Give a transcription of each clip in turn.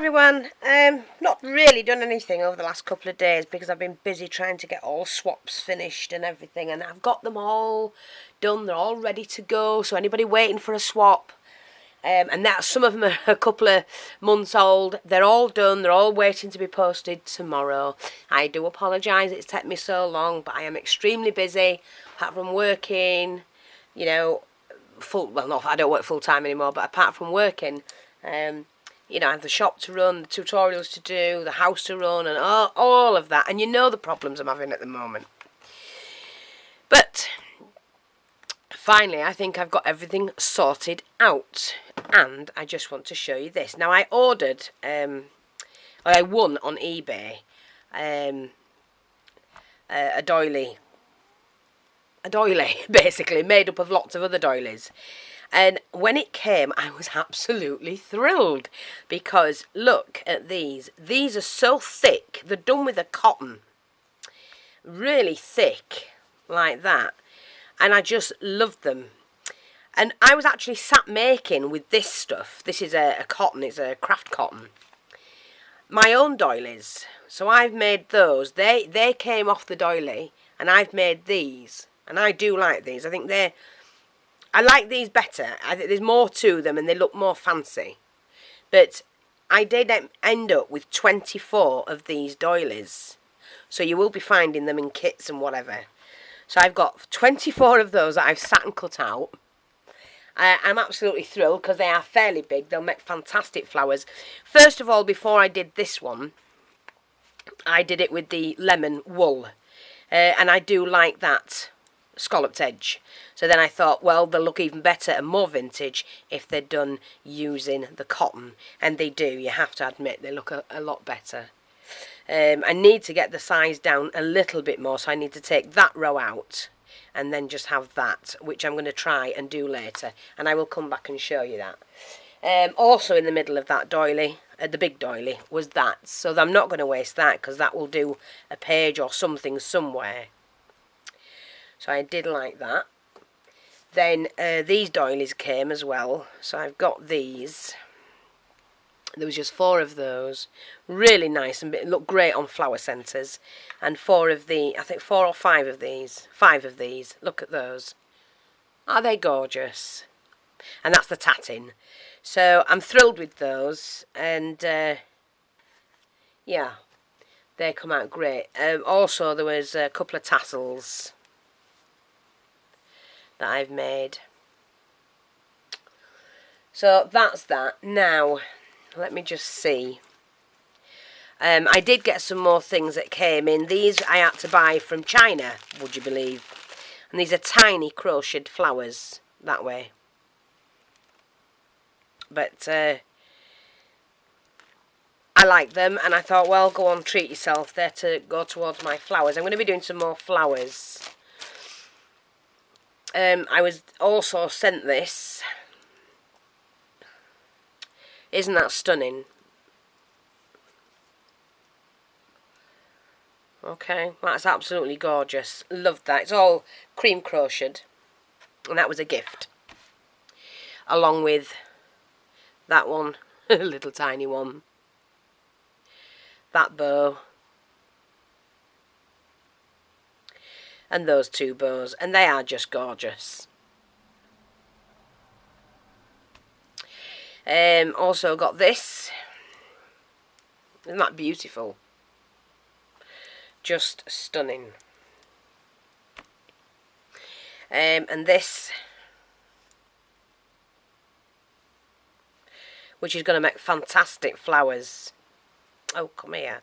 everyone. Not really done anything over the last couple of days because I've been busy trying to get all swaps finished and everything, and I've got them all done. They're all ready to go, so anybody waiting for a swap, and that some of them are a couple of months old, they're all done. They're all waiting to be posted tomorrow. I do apologise it's taken me so long, but I am extremely busy, apart from working, you know, I don't work full time anymore, but apart from working, you know, I have the shop to run, the tutorials to do, the house to run, and all of that. And you know the problems I'm having at the moment. But finally, I think I've got everything sorted out. And I just want to show you this. Now, I ordered, I won on eBay, a doily. A doily, basically, made up of lots of other doilies. And when it came, I was absolutely thrilled because look at these. These are so thick. They're done with a cotton. Really thick, like that. And I just loved them. And I was actually sat making with this stuff. This is a cotton. It's a craft cotton. My own doilies. So I've made those. They came off the doily, and I've made these. And I do like these. I think I like these better. I think there's more to them and they look more fancy. But I did end up with 24 of these doilies. So you will be finding them in kits and whatever. So I've got 24 of those that I've sat and cut out. I'm absolutely thrilled because they are fairly big. They'll make fantastic flowers. First of all, before I did this one, I did it with the lemon wool. And I do like that scalloped edge. So then I thought, well, they'll look even better and more vintage if they're done using the cotton. And they do, you have to admit, they look a lot better. I need to get the size down a little bit more, so I need to take that row out and then just have that, which I'm going to try and do later. And I will come back and show you that. Also in the middle of that doily, the big doily, was that. So I'm not going to waste that because that will do a page or something somewhere. So I did like that. Then these doilies came as well. So I've got these. There was just 4 of those. Really nice and look great on flower centres. And 4 of the, I think 4 or 5 of these. 5 of these. Look at those. Are they gorgeous? And that's the tatting. So I'm thrilled with those. And yeah, they come out great. Also there was a couple of tassels that I've made. So that's that. Now, let me just see. I did get some more things that came in. These I had to buy from China, would you believe? And these are tiny crocheted flowers that way. But I like them, and I thought, well, go on, treat yourself. They're to go towards my flowers. I'm going to be doing some more flowers. I was also sent this. Isn't that stunning? Okay, that's absolutely gorgeous. Loved that. It's all cream crocheted. And that was a gift. Along with that one, a little tiny one. That bow. And those 2 bows, and they are just gorgeous. Also got this. Isn't that beautiful? Just stunning. And this, which is going to make fantastic flowers. Oh, come here.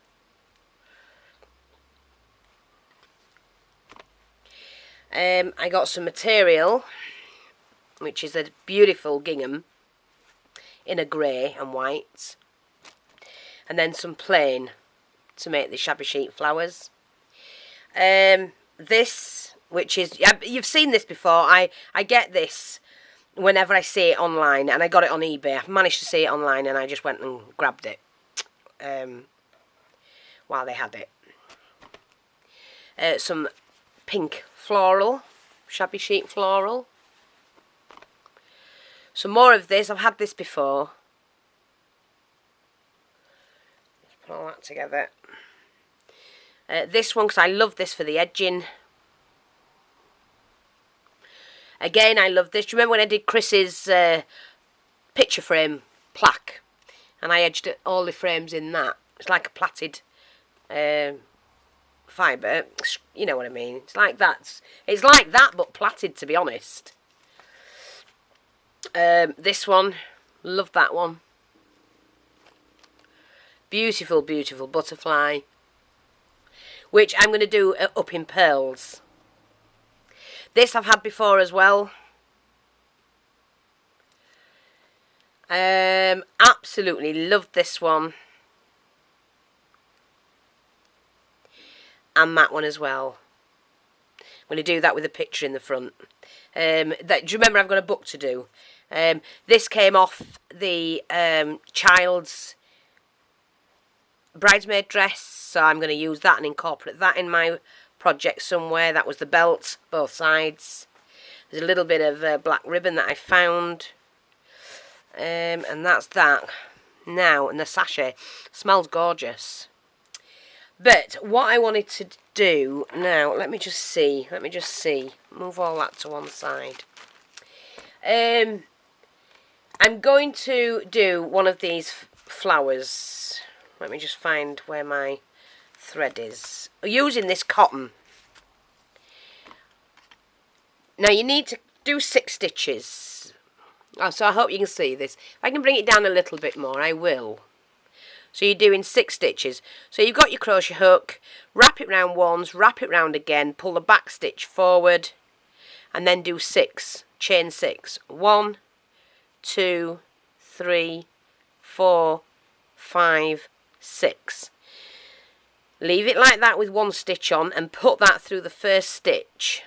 I got some material, which is a beautiful gingham in a grey and white, and then some plain to make the Shabbychic flowers. This, which is, you've seen this before, I get this whenever I see it online, and I got it on eBay. I managed to see it online and I just went and grabbed it while they had it. Some pink floral, Shabbychic floral. Some more of this. I've had this before. put all that together. This one, because I love this for the edging. Again, I love this. Do you remember when I did Chris's picture frame plaque? And I edged all the frames in that. It's like a plaited fibre. You know what I mean. It's like that. It's like that, but plaited, to be honest. This one, love that one. Beautiful, beautiful butterfly. Which I'm going to do up in pearls. This I've had before as well. Absolutely love this one. And that one as well. I'm going to do that with a picture in the front. Do you remember I've got a book to do? This came off the child's bridesmaid dress, so I'm going to use that and incorporate that in my project somewhere. That was the belt, both sides. There's a little bit of black ribbon that I found, and that's that. Now, and the sachet smells gorgeous. But what I wanted to do now, let me just see, move all that to one side. I'm going to do one of these flowers. Let me just find where my thread is. Using this cotton. Now you need to do 6 stitches. Oh, so I hope you can see this. If I can bring it down a little bit more, I will. So you're doing 6 stitches. So you've got your crochet hook, wrap it round once, wrap it round again, pull the back stitch forward, and then do 6. Chain 6. 1, 2, 3, 4, 5, 6. Leave it like that with 1 stitch on and put that through the first stitch.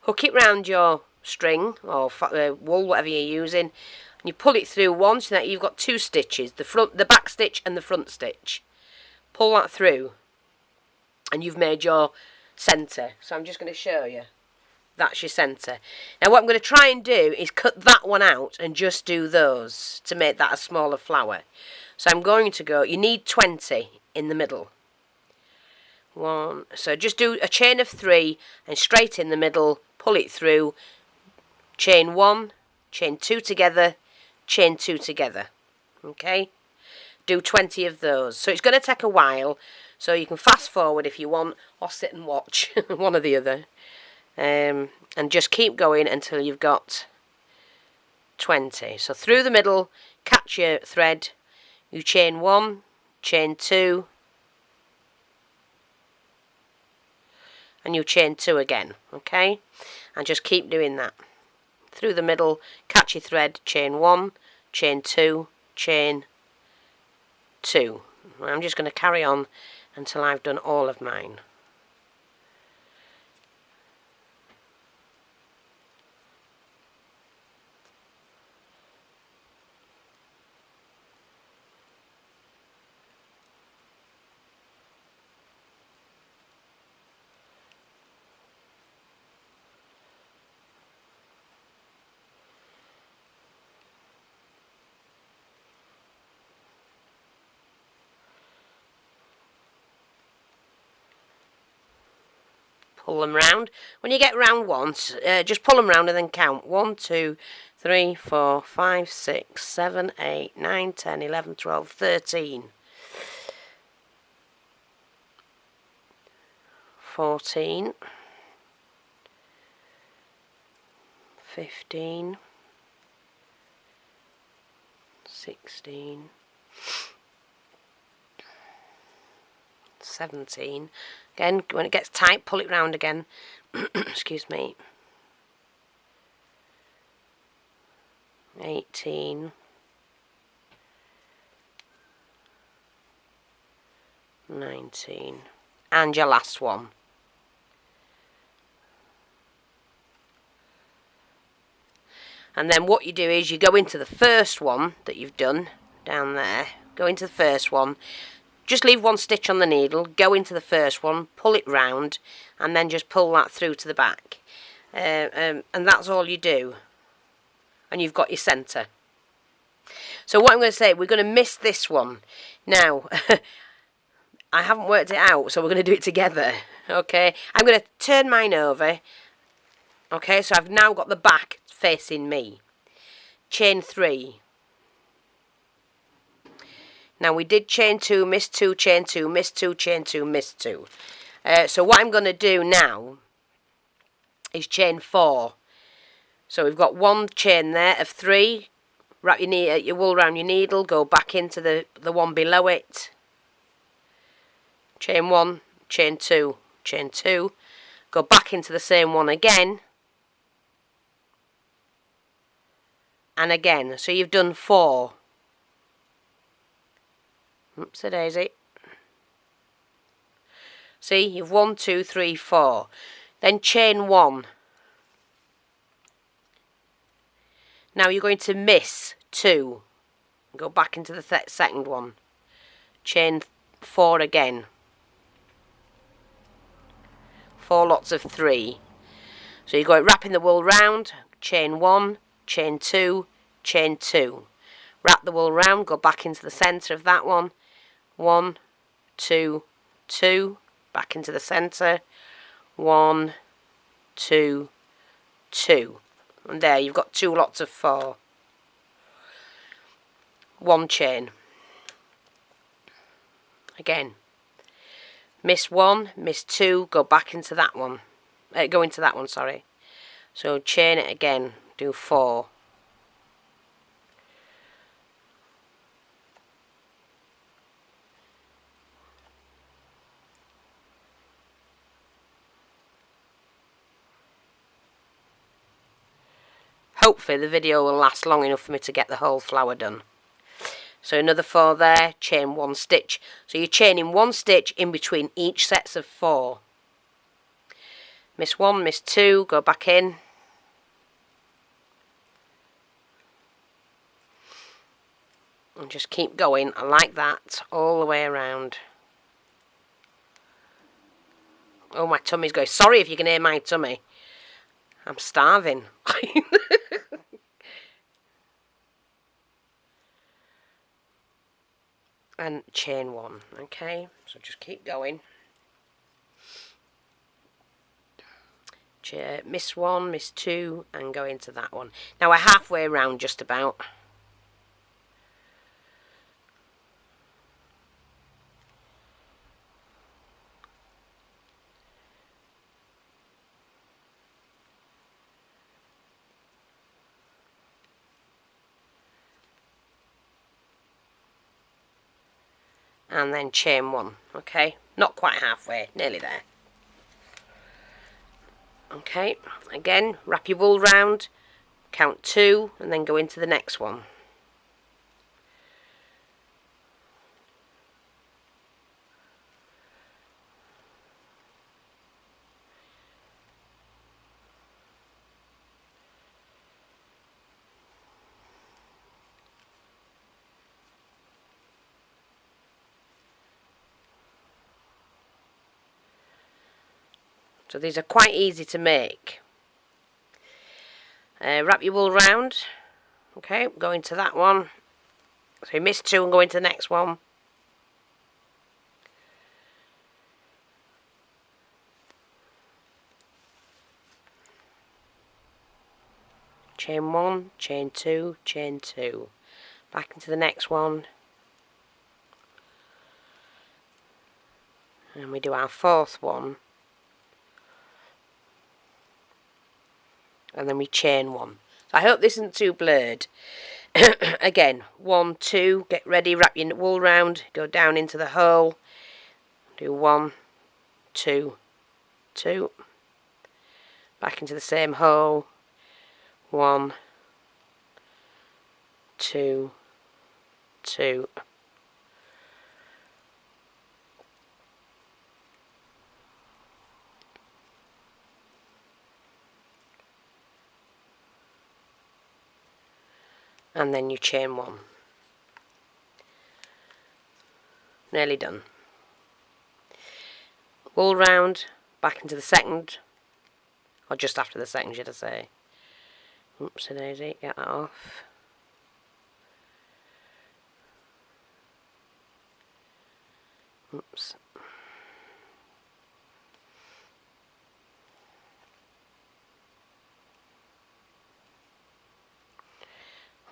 Hook it round your string or wool, whatever you're using, and you pull it through once, so that you've got 2 stitches, the back stitch and the front stitch. Pull that through and you've made your centre. So I'm just going to show you. That's your centre. Now what I'm going to try and do is cut that one out and just do those to make that a smaller flower. So I'm going to go, you need 20 in the middle. 1, so just do a chain of 3 and straight in the middle, pull it through, chain 1, chain 2 together, chain 2 together. Okay? Do 20 of those. So it's going to take a while, so you can fast forward if you want, or sit and watch, one or the other. And just keep going until you've got 20. So through the middle, catch your thread, you chain 1, chain 2, and you chain 2 again, okay? And just keep doing that. Through the middle, catch your thread, chain 1, chain 2, chain 2. I'm just going to carry on until I've done all of mine. Pull them round. When you get round once, just pull them round and then count. 1, 2, 3, 4, 5, 6, 7, 8, 9, 10, 11, 12, 13. 14. 15. 16. 17. Again, when it gets tight, pull it round again. Excuse me. 18. 19. And your last one. And then what you do is you go into the first one that you've done down there. Go into the first one. Just leave 1 stitch on the needle, go into the first one, pull it round, and then just pull that through to the back. And that's all you do. And you've got your centre. So what I'm going to say, we're going to miss this one. Now, I haven't worked it out, so we're going to do it together. Okay, I'm going to turn mine over. Okay, so I've now got the back facing me. Chain 3. Now we did chain 2, miss 2, chain 2, miss 2, chain 2, miss 2. So what I'm going to do now is chain 4. So we've got one chain there of 3. Wrap your wool around your needle, go back into the one below it. Chain 1, chain 2, chain 2. Go back into the same one again. And again. So you've done 4. Oops a daisy. See, you've 1, 2, 3, 4. Then chain 1. Now you're going to miss 2. Go back into the second one. Chain 4 again. 4 lots of 3. So you go wrapping the wool round. Chain 1, chain 2, chain 2. Wrap the wool round. Go back into the centre of that one. 1, 2, 2. Back into the centre. 1, 2, 2. And there you've got 2 lots of 4. 1 chain. Again. Miss 1, miss 2, go back into that one. Go into that one, sorry. So chain it again. Do 4. Hopefully the video will last long enough for me to get the whole flower done. So another 4 there, chain 1 stitch. So you're chaining 1 stitch in between each sets of 4. Miss 1, miss 2, go back in. And just keep going like that all the way around. Oh, my tummy's going. Sorry if you can hear my tummy. I'm starving. And chain 1, okay, so just keep going. Miss 1, miss 2, and go into that one. Now we're halfway around just about. And then chain 1, okay, not quite halfway, nearly there. Okay, again, wrap your wool round, count 2, and then go into the next one. So these are quite easy to make. Wrap your wool round. Okay, go into that one. So you miss 2 and go into the next one. Chain 1, chain 2, chain 2. Back into the next one. And we do our 4th one. And then we chain 1. So I hope this isn't too blurred. Again, 1, 2, get ready, wrap your wool round, go down into the hole, do 1, 2, 2, back into the same hole, 1, 2, 2, and then you chain 1. Nearly done. Wool round, back into the second, or just after the second should I say. Oops, daisy, get that off. Oops.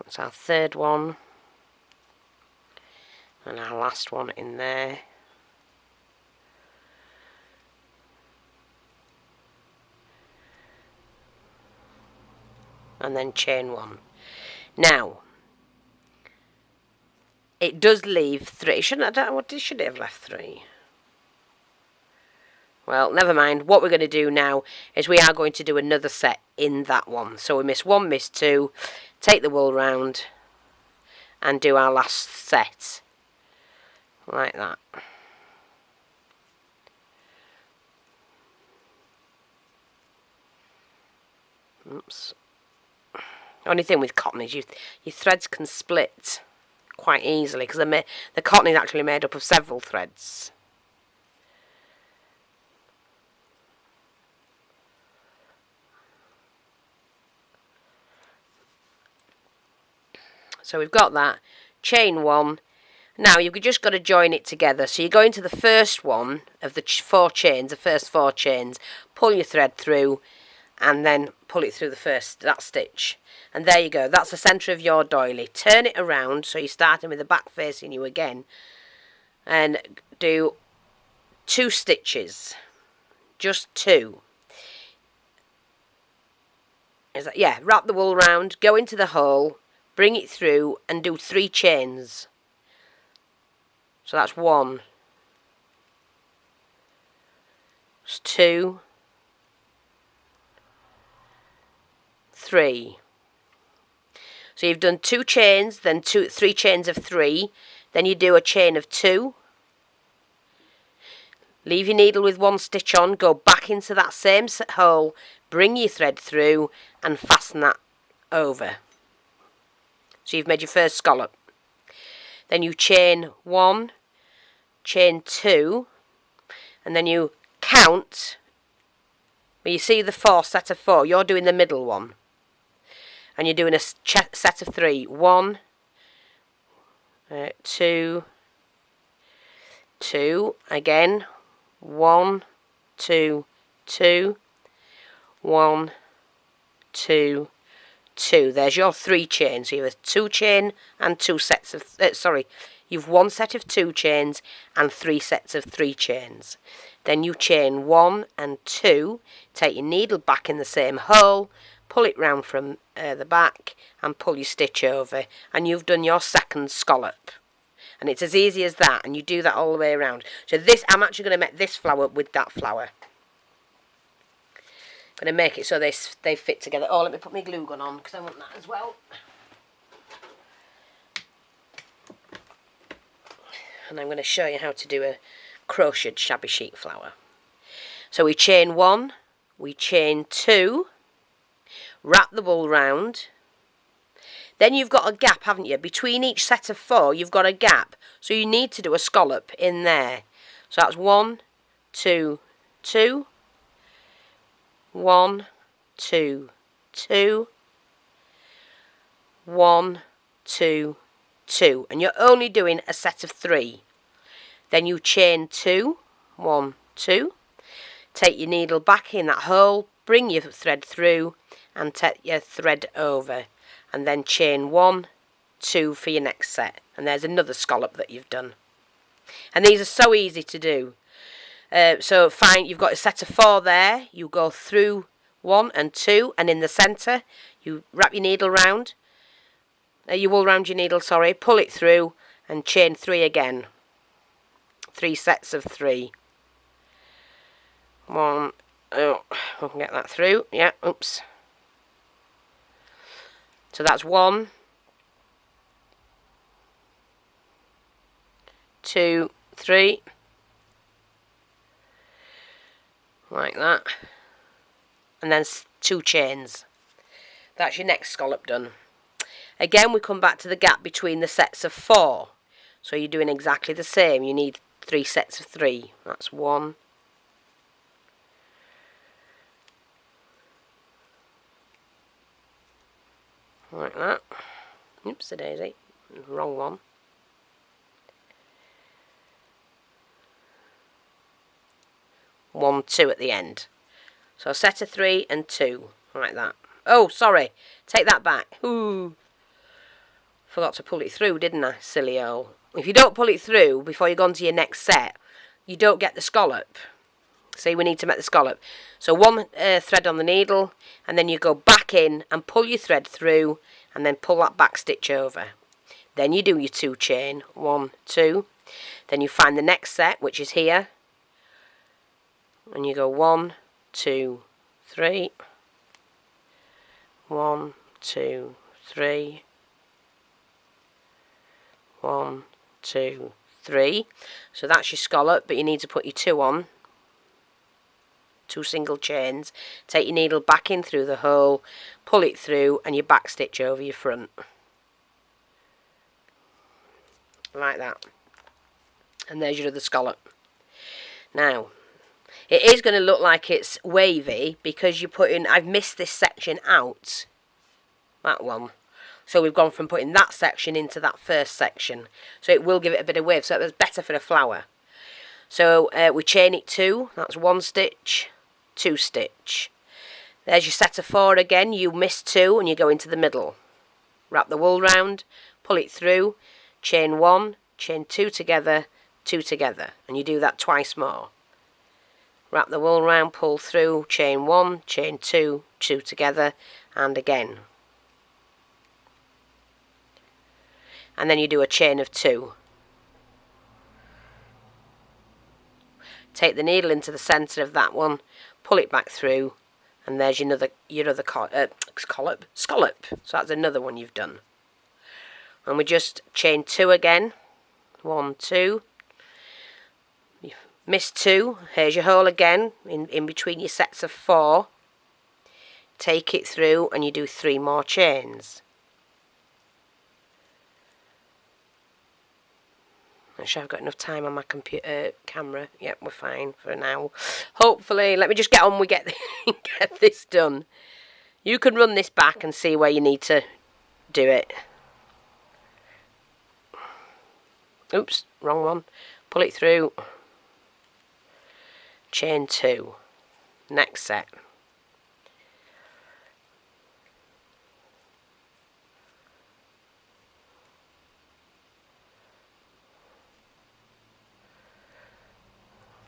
That's our third one. And our last one in there. And then chain one. Now, it does leave 3. Shouldn't I? What should it have left 3? Well, never mind. What we're going to do now is we are going to do another set in that one. So we miss 1, miss 2, take the wool round, and do our last set. Like that. Oops. Only thing with cotton is your threads can split quite easily, because the cotton is actually made up of several threads. So we've got that. Chain 1. Now you've just got to join it together. So you go into the first one of the 4 chains, the first 4 chains, pull your thread through, and then pull it through that stitch. And there you go. That's the centre of your doily. Turn it around, so you're starting with the back facing you again, and do 2 stitches. Just 2. Yeah, wrap the wool round, go into the hole, bring it through, and do 3 chains. So that's 1, 2, 3. So you've done 2 chains, then 3 chains of 3, then you do a chain of 2. Leave your needle with 1 stitch on, go back into that same hole, bring your thread through, and fasten that over. So you've made your first scallop. Then you chain 1, chain 2, and then you count. Where you see the 4 set of 4, you're doing the middle one. And you're doing a set of 3. 1, 2, 2, again. 1, 2, 2, 1, 2, 2. There's your 3 chains. So you have 2 chain and 2 sets of, you've 1 set of 2 chains and 3 sets of 3 chains. Then you chain 1 and 2, take your needle back in the same hole, pull it round from the back, and pull your stitch over, and you've done your second scallop. And it's as easy as that, and you do that all the way around. So this, I'm actually going to make this flower with that flower. I'm going to make it so they fit together. Oh, let me put my glue gun on, because I want that as well. And I'm going to show you how to do a crocheted shabby chic flower. So we chain 1, we chain 2, wrap the wool round. Then you've got a gap, haven't you? Between each set of 4, you've got a gap. So you need to do a scallop in there. So that's 1, 2, 2, 1, 2, 2, 1, 2, 2. And you're only doing a set of 3. Then you chain 2, 1, 2. Take your needle back in that hole, bring your thread through, and take your thread over. And then chain 1, 2 for your next set. And there's another scallop that you've done. And these are so easy to do. So fine, you've got a set of 4 there. You go through 1 and 2, and in the centre, you wrap your needle round. Your wool round your needle, sorry. Pull it through and chain 3 again. 3 sets of 3. 1, oh, I can get that through. Yeah, oops. So that's 1, 2, 3, like that, and then 2 chains. That's your next scallop done. Again, we come back to the gap between the sets of 4. So you're doing exactly the same. You need 3 sets of 3. That's 1, like that. Oops, a daisy. Wrong one. 1, 2 at the end. So a set of 3 and 2, like that. Oh, sorry, take that back. Ooh, forgot to pull it through, didn't I, silly old. If you don't pull it through before you go on to your next set, you don't get the scallop. See, we need to make the scallop. So 1 thread on the needle, and then you go back in and pull your thread through, and then pull that back stitch over. Then you do your 2 chain, 1, 2. Then you find the next set, which is here, and you go 1, 2, 3. 1, 2, 3. 1, 2, 3. So that's your scallop, but you need to put your 2 on. 2 single chains, take your needle back in through the hole, pull it through, and you back stitch over your front like that, and there's your other scallop. Now it is going to look like it's wavy because you put in, I've missed this section out, that one, so we've gone from putting that section into that first section, so it will give it a bit of wave, so it's better for the flower. So we chain it 2, that's 1 stitch, 2 stitch. There's your set of 4 again, you miss 2 and you go into the middle. Wrap the wool round, pull it through, chain 1, chain 2 together, 2 together, and you do that twice more. Wrap the wool round, pull through, chain 1, chain 2, 2 together, and again. And then you do a chain of 2. Take the needle into the centre of that one, pull it back through, and there's your other scallop. So that's another one you've done. And we just chain 2 again. 1, 2. You missed 2. Here's your hole again in between your sets of 4. Take it through, and you do 3 more chains. Not sure I've got enough time on my camera. Yep, we're fine for now. Hopefully, let me just get on with get this done. You can run this back and see where you need to do it. Oops, wrong one. Pull it through. Chain 2. Next set.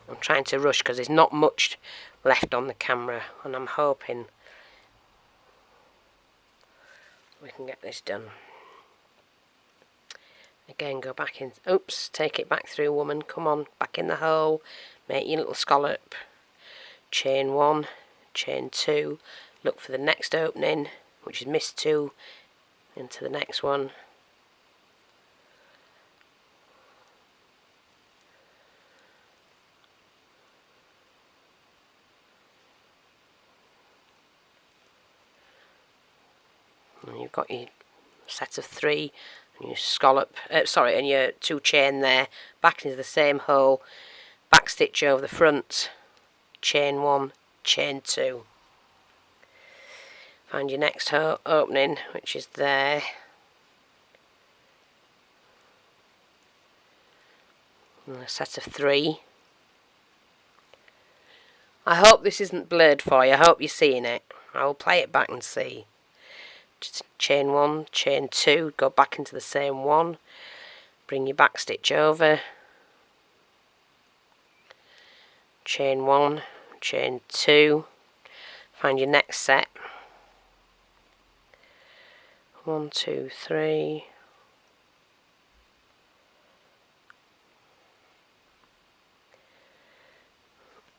I'm trying to rush because there's not much left on the camera, and I'm hoping we can get this done. Again, go back in. Oops, take it back through, woman. Come on, back in the hole. Make your little scallop. Chain 1, chain 2. Look for the next opening, which is missed 2, into the next one. And you've got your set of 3 and your scallop, and your 2 chain there, back into the same hole, back stitch over the front, chain 1, chain 2. Find your next opening, which is there. And a set of 3. I hope this isn't blurred for you. I hope you're seeing it. I will play it back and see. Just chain 1, chain 2, go back into the same one, bring your back stitch over, chain 1, chain 2, find your next set, 1, 2, 3,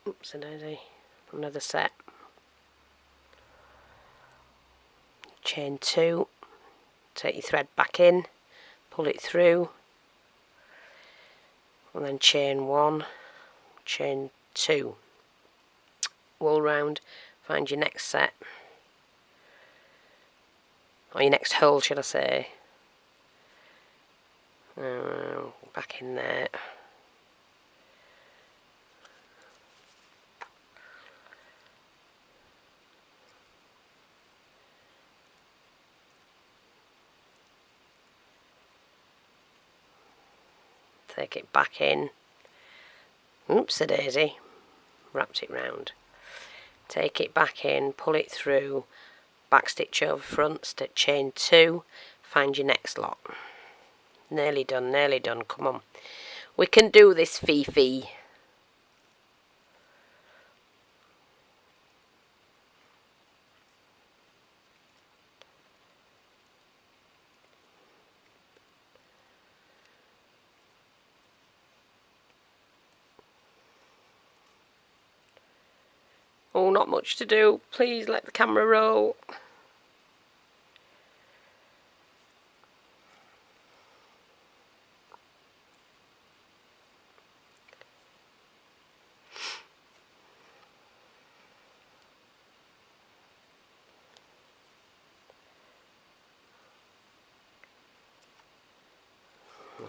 oops a daisy, another set. Chain 2, take your thread back in, pull it through, and then chain 1, chain 2, wool round, find your next set, or your next hole should I say, back in there. Take it back in. Oops a daisy. wrapped it round. Take it back in, pull it through, back stitch over front, chain 2, find your next lot. Nearly done, come on. We can do this, Fifi. Oh, not much to do. Please let the camera roll.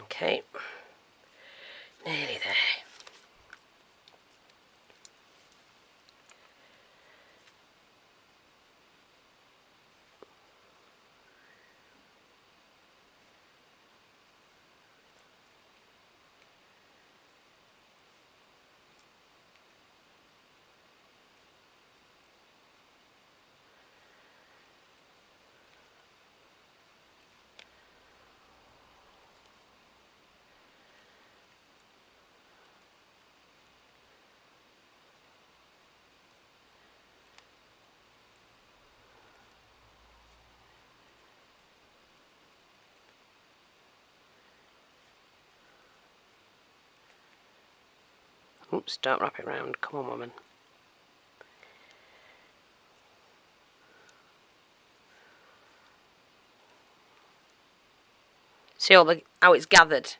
Okay, nearly there. Oops, don't wrap it round. Come on, woman. See how it's gathered?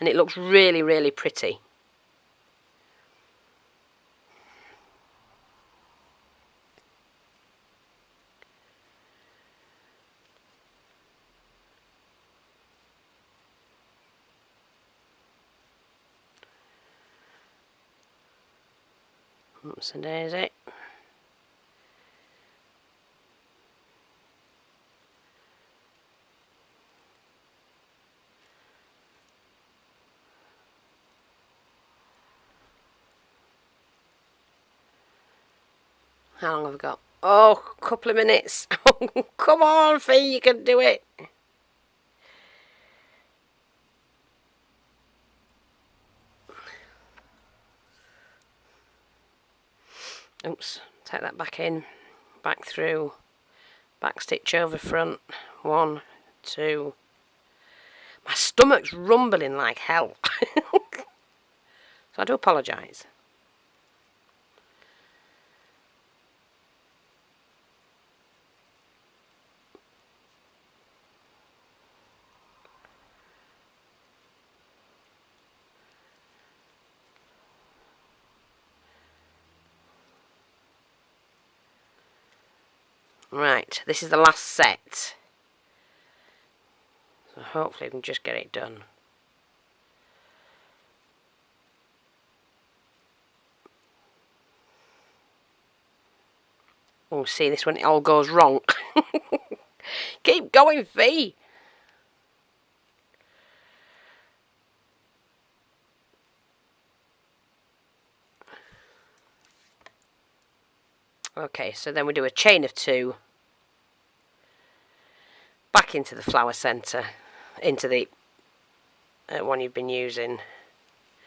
And it looks really, really pretty. Oops and daisy. How long have I got? Oh, a couple of minutes. Come on, Fee, you can do it. Oops, take that back in, back through, back stitch over front. 1, 2. My stomach's rumbling like hell. So I do apologise. Right, this is the last set. So hopefully I can just get it done. Oh, see, this one, it all goes wrong. Keep going, Fee. Okay, so then we do a chain of 2. Back into the flower centre, into the one you've been using.